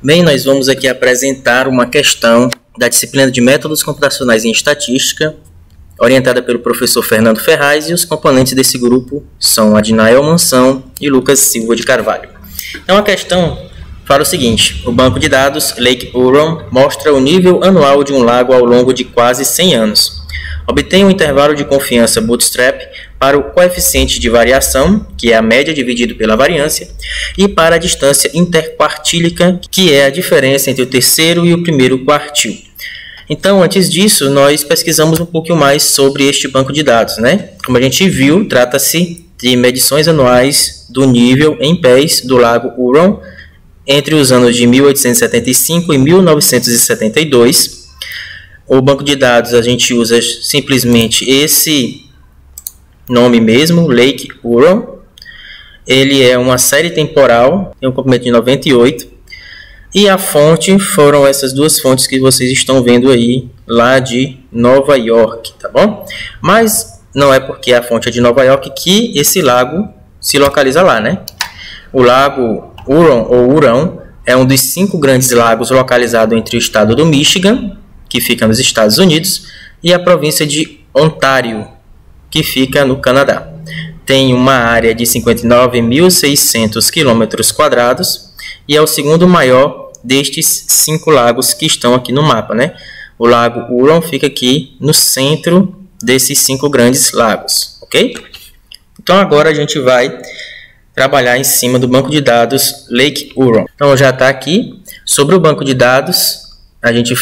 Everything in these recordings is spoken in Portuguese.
Bem, nós vamos aqui apresentar uma questão da disciplina de Métodos Computacionais em Estatística, orientada pelo professor Fernando Ferraz, e os componentes desse grupo são Adinael Mansão e Lucas Silva de Carvalho. Então a questão fala o seguinte: o banco de dados Lake Huron mostra o nível anual de um lago ao longo de quase 100 anos. Obtenha um intervalo de confiança bootstrap para o coeficiente de variação, que é a média dividido pela variância, e para a distância interquartílica, que é a diferença entre o terceiro e o primeiro quartil. Então, antes disso, nós pesquisamos um pouquinho mais sobre este banco de dados, né? Como a gente viu, trata-se de medições anuais do nível em pés do lago Huron entre os anos de 1875 e 1972. O banco de dados, a gente usa simplesmente esse nome mesmo, Lake Huron. Ele é uma série temporal, tem um comprimento de 98. E a fonte foram essas duas fontes que vocês estão vendo aí, lá de Nova York, tá bom? Mas não é porque a fonte é de Nova York que esse lago se localiza lá, né? O lago Huron, ou Hurão, é um dos 5 grandes lagos localizado entre o estado do Michigan, que fica nos Estados Unidos, e a província de Ontário, que fica no Canadá. Tem uma área de 59.600 km² e é o segundo maior destes 5 lagos que estão aqui no mapa, né? O lago Huron fica aqui no centro desses 5 grandes lagos, ok? Então agora a gente vai trabalhar em cima do banco de dados Lake Huron. Então já está aqui. Sobre o banco de dados, a gente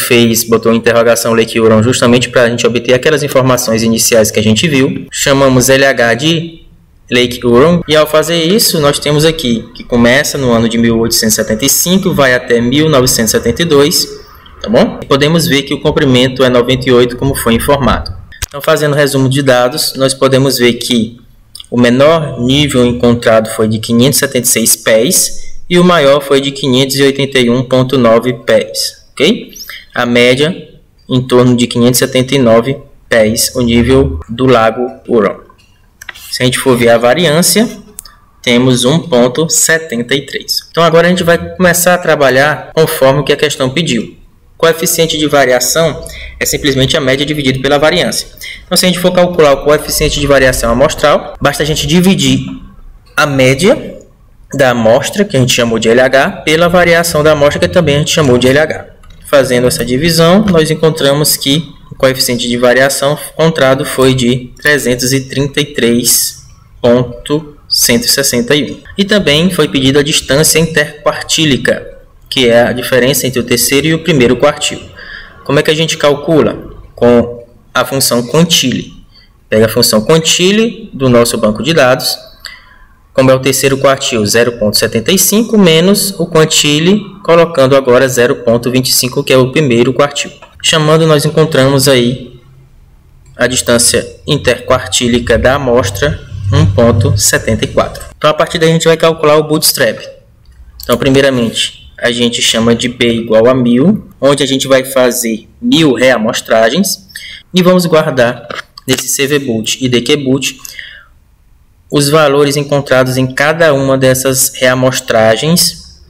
botou interrogação Lake Huron justamente para a gente obter aquelas informações iniciais que a gente viu. Chamamos LH de Lake Huron, e ao fazer isso nós temos aqui que começa no ano de 1875, vai até 1972, tá bom? Podemos ver que o comprimento é 98, como foi informado. Então, fazendo resumo de dados, nós podemos ver que o menor nível encontrado foi de 576 pés e o maior foi de 581,9 pés, ok? A média em torno de 579 pés, o nível do lago Huron. Se a gente for ver a variância, temos 1,73. Então agora a gente vai começar a trabalhar conforme o que a questão pediu. Coeficiente de variação é simplesmente a média dividida pela variância. Então, se a gente for calcular o coeficiente de variação amostral, basta a gente dividir a média da amostra, que a gente chamou de LH, pela variação da amostra, que também a gente chamou de LH. Fazendo essa divisão, nós encontramos que o coeficiente de variação encontrado foi de 333,161. E também foi pedida a distância interquartílica, que é a diferença entre o terceiro e o primeiro quartil. Como é que a gente calcula? Com a função quantile. Pega a função quantile do nosso banco de dados. Como é o terceiro quartil, 0,75 menos o quantile, colocando agora 0,25, que é o primeiro quartil. Chamando, nós encontramos aí a distância interquartílica da amostra, 1,74. Então, a partir daí, a gente vai calcular o bootstrap. Então, primeiramente, a gente chama de B igual a 1000, onde a gente vai fazer 1000 reamostragens e vamos guardar nesse CVBoot e DQBoot os valores encontrados em cada uma dessas reamostragens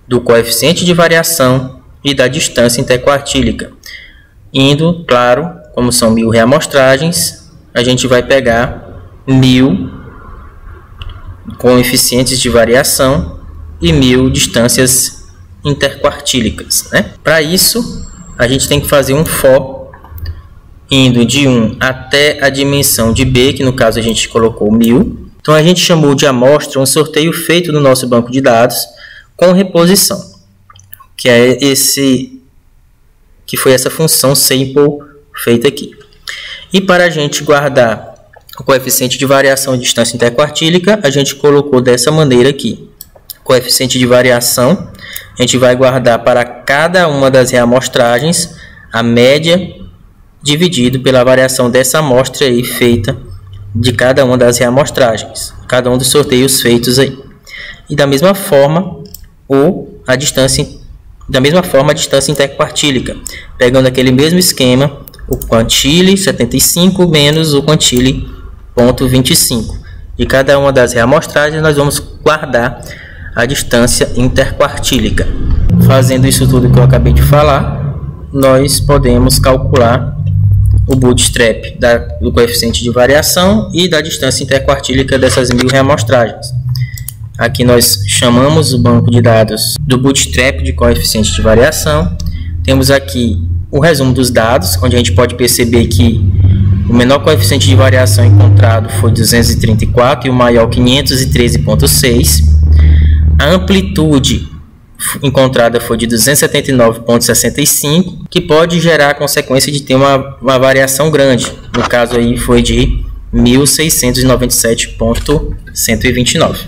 do coeficiente de variação e da distância interquartílica. Indo, claro, como são 1000 reamostragens, a gente vai pegar 1000 coeficientes de variação e 1000 distâncias interquartílicas, né? Para isso, a gente tem que fazer um for indo de 1 até a dimensão de B, que no caso a gente colocou 1000. Então a gente chamou de amostra um sorteio feito no nosso banco de dados com reposição, que é foi essa função sample feita aqui. E para a gente guardar o coeficiente de variação e distância interquartílica, a gente colocou dessa maneira aqui. Coeficiente de variação, a gente vai guardar para cada uma das reamostragens a média dividido pela variação dessa amostra aí feita de cada uma das reamostragens, cada um dos sorteios feitos aí. E da mesma forma, a distância interquartílica, pegando aquele mesmo esquema, o quantile 75 menos o quantile 0,25. De cada uma das reamostragens nós vamos guardar a distância interquartílica. fazendo isso tudo que eu acabei de falar, nós podemos calcular o bootstrap do coeficiente de variação e da distância interquartílica dessas 1000 reamostragens. Aqui nós chamamos o banco de dados do bootstrap de coeficiente de variação. Temos aqui o resumo dos dados, onde a gente pode perceber que o menor coeficiente de variação encontrado foi 234 e o maior 513,6. A amplitude encontrada foi de 279,65, que pode gerar a consequência de ter uma variação grande. No caso aí foi de 1697,129.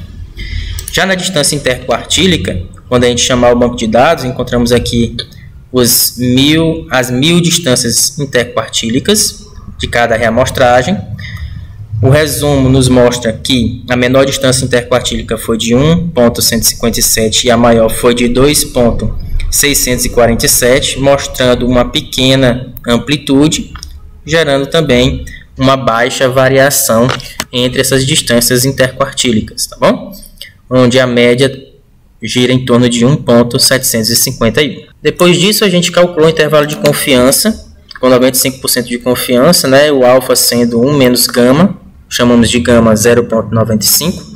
Já na distância interquartílica, quando a gente chamar o banco de dados, encontramos aqui as 1000 distâncias interquartílicas de cada reamostragem. O resumo nos mostra que a menor distância interquartílica foi de 1,157 e a maior foi de 2,647, mostrando uma pequena amplitude, gerando também uma baixa variação entre essas distâncias interquartílicas, tá bom? Onde a média gira em torno de 1,751. Depois disso, a gente calculou o intervalo de confiança, com 95% de confiança, né? O alfa sendo 1 menos gama, chamamos de gama 0,95.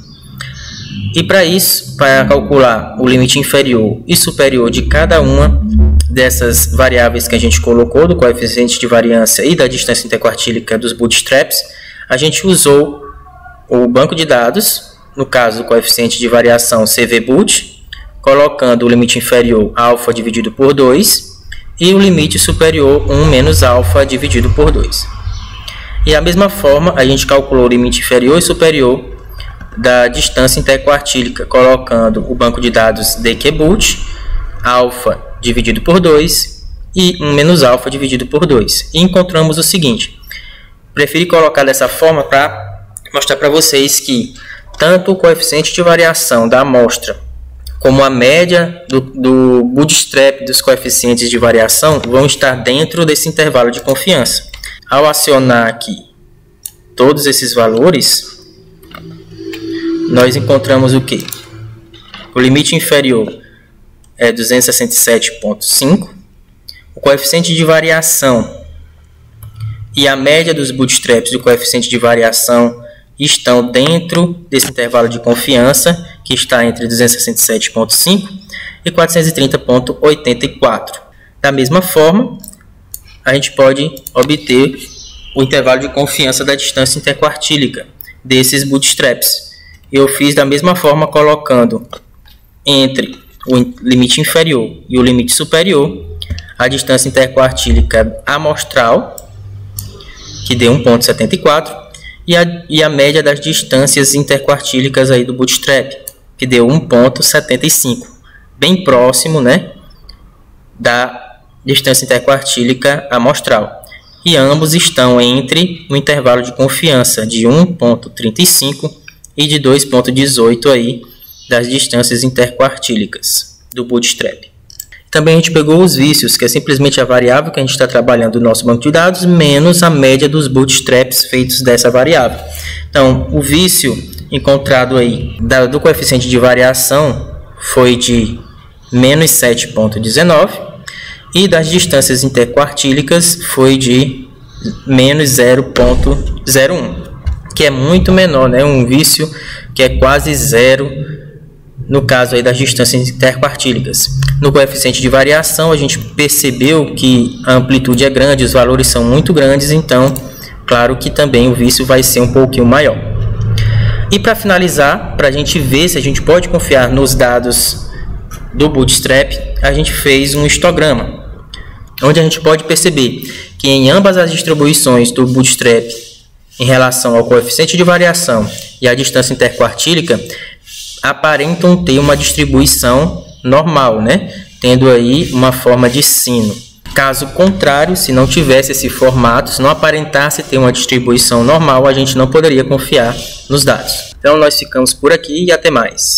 E para isso, para calcular o limite inferior e superior de cada uma dessas variáveis que a gente colocou, do coeficiente de variância e da distância interquartílica dos bootstraps, a gente usou o banco de dados, no caso do coeficiente de variação CVBoot, colocando o limite inferior alfa dividido por 2 e o limite superior 1 menos alfa dividido por 2. E da mesma forma, a gente calculou o limite inferior e superior da distância interquartílica, colocando o banco de dados DQBoot, alfa dividido por 2 e 1 menos alfa dividido por 2. E encontramos o seguinte: preferi colocar dessa forma para mostrar para vocês que tanto o coeficiente de variação da amostra como a média do bootstrap dos coeficientes de variação vão estar dentro desse intervalo de confiança. Ao acionar aqui todos esses valores, nós encontramos o que? O limite inferior é 267,5, o coeficiente de variação e a média dos bootstraps do coeficiente de variação estão dentro desse intervalo de confiança, que está entre 267,5 e 430,84. Da mesma forma, a gente pode obter o intervalo de confiança da distância interquartílica desses bootstraps. Eu fiz da mesma forma, colocando entre o limite inferior e o limite superior a distância interquartílica amostral, que deu 1,74, e a média das distâncias interquartílicas aí do bootstrap, que deu 1,75, bem próximo, né, da distância interquartílica amostral. E ambos estão entre um intervalo de confiança de 1,35 e de 2,18 aí das distâncias interquartílicas do bootstrap. Também a gente pegou os vícios, que é simplesmente a variável que a gente está trabalhando no nosso banco de dados, menos a média dos bootstraps feitos dessa variável. Então, o vício encontrado aí do coeficiente de variação foi de menos 7,19 e das distâncias interquartílicas foi de menos 0,01, que é muito menor, né? Um vício que é quase zero no caso aí das distâncias interquartílicas. No coeficiente de variação, a gente percebeu que a amplitude é grande, os valores são muito grandes, então, claro que também o vício vai ser um pouquinho maior. E para finalizar, para a gente ver se a gente pode confiar nos dados do Bootstrap, a gente fez um histograma, onde a gente pode perceber que em ambas as distribuições do Bootstrap em relação ao coeficiente de variação e à distância interquartílica, aparentam ter uma distribuição normal, né? Tendo aí uma forma de sino. Caso contrário, se não tivesse esse formato, se não aparentasse ter uma distribuição normal, a gente não poderia confiar nos dados. Então nós ficamos por aqui e até mais.